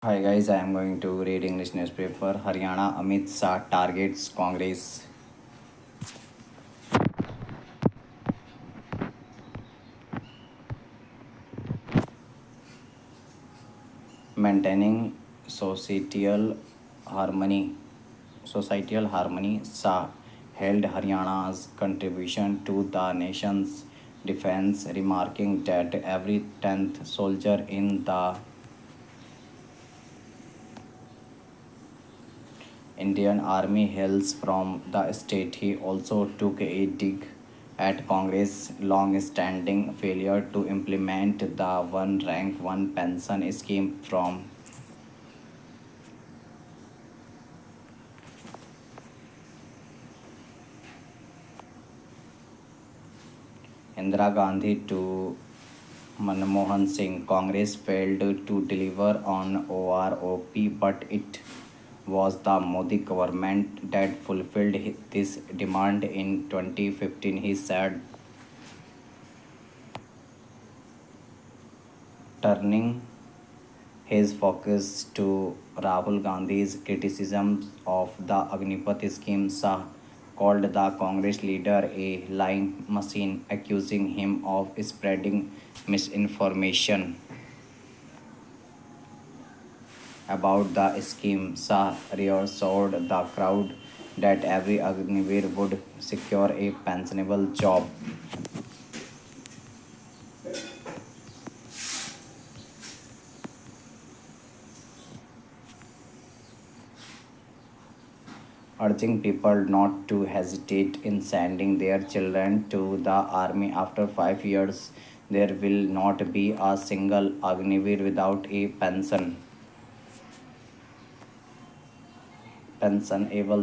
Hi guys, I am going to read English newspaper. Haryana Amit Shah targets Congress. Maintaining societal harmony. Societal harmony. Shah hailed Haryana's contribution to the nation's defense, remarking that every 10th soldier in the Indian Army hails from the state. He also took a dig at Congress' long-standing failure to implement the one rank one pension scheme from Indira Gandhi to Manmohan Singh. Congress failed to deliver on OROP, but it was the Modi government that fulfilled this demand in 2015, he said, turning his focus to Rahul Gandhi's criticism of the Agnipath scheme. Shah called the Congress leader a lying machine, accusing him of spreading misinformation about the scheme. Shah reassured the crowd that every Agniveer would secure a pensionable job. Urging people not to hesitate in sending their children to the army after 5 years. There will not be a single Agniveer without a pensionable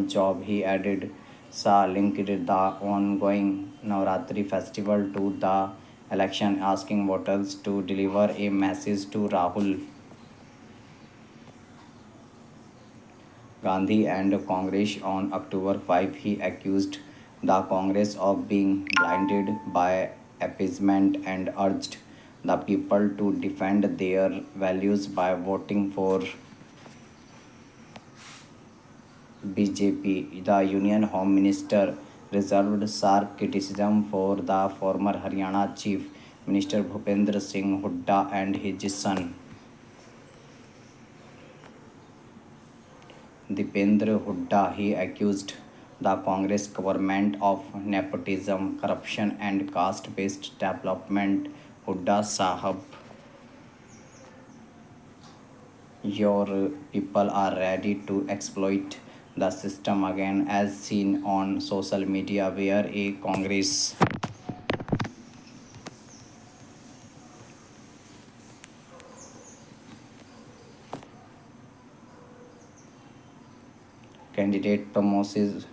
job, he added. Shah linked the ongoing Navratri festival to the election, asking voters to deliver a message to Rahul Gandhi and Congress on October 5. He accused the Congress of being blinded by appeasement and urged the people to defend their values by voting for BJP. The Union Home Minister reserved sharp criticism for the former Haryana Chief Minister Bhupendra Singh Hooda and his son Dipendra Hooda. He accused the Congress government of nepotism, corruption, and caste based development. Hooda Sahab, your people are ready to exploit the system again, as seen on social media, where a Congress candidate promises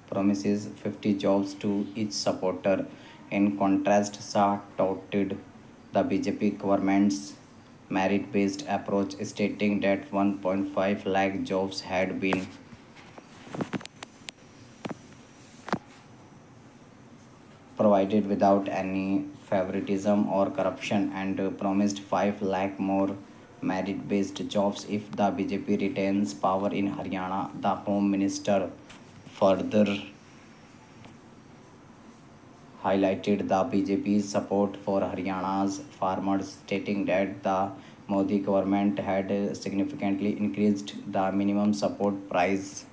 50 jobs to each supporter. In contrast, Shah touted the BJP government's merit based approach, stating that 1.5 lakh jobs had been provided without any favoritism or corruption, and promised 5 lakh more merit based jobs if the BJP retains power in Haryana. The Home Minister further highlighted the BJP's support for Haryana's farmers, stating that the Modi government had significantly increased the minimum support price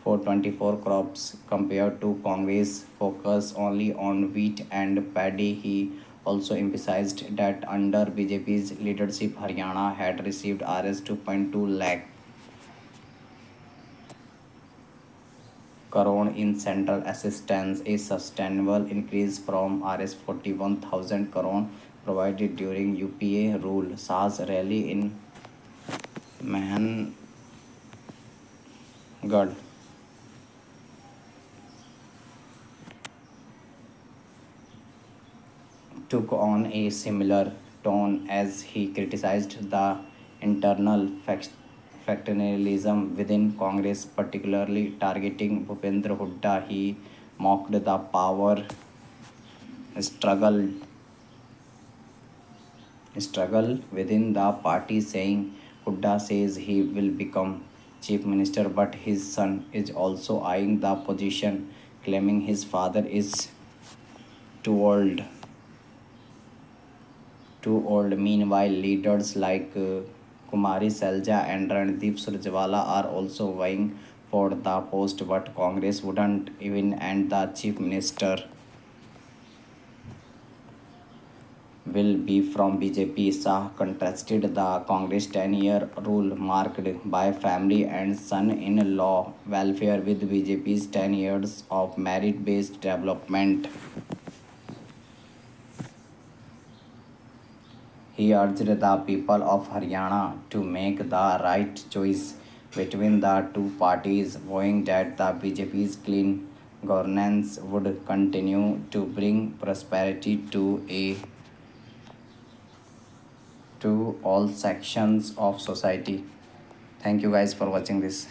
for 24 crops compared to Congress' focus only on wheat and paddy. He also emphasized that under BJP's leadership, Haryana had received Rs 2.2 lakh crore in central assistance, a sustainable increase from Rs 41,000 crore provided during UPA rule. Shah's rally in Mahangarh took on a similar tone as he criticized the internal factionalism within Congress, particularly targeting Bhupendra Hooda. He mocked the power struggle struggle within the party, saying Hooda says he will become chief minister, but his son is also eyeing the position, claiming his father is too old. Too old. Meanwhile, leaders like Kumari Selja and Randeep Surjewala are also vying for the post, but Congress wouldn't even end the chief minister will be from BJP. Shah contrasted the Congress 10-year rule marked by family and son-in-law welfare with BJP's 10 years of merit-based development. He urged the people of Haryana to make the right choice between the two parties, vowing that the BJP's clean governance would continue to bring prosperity to all sections of society. Thank you guys for watching this.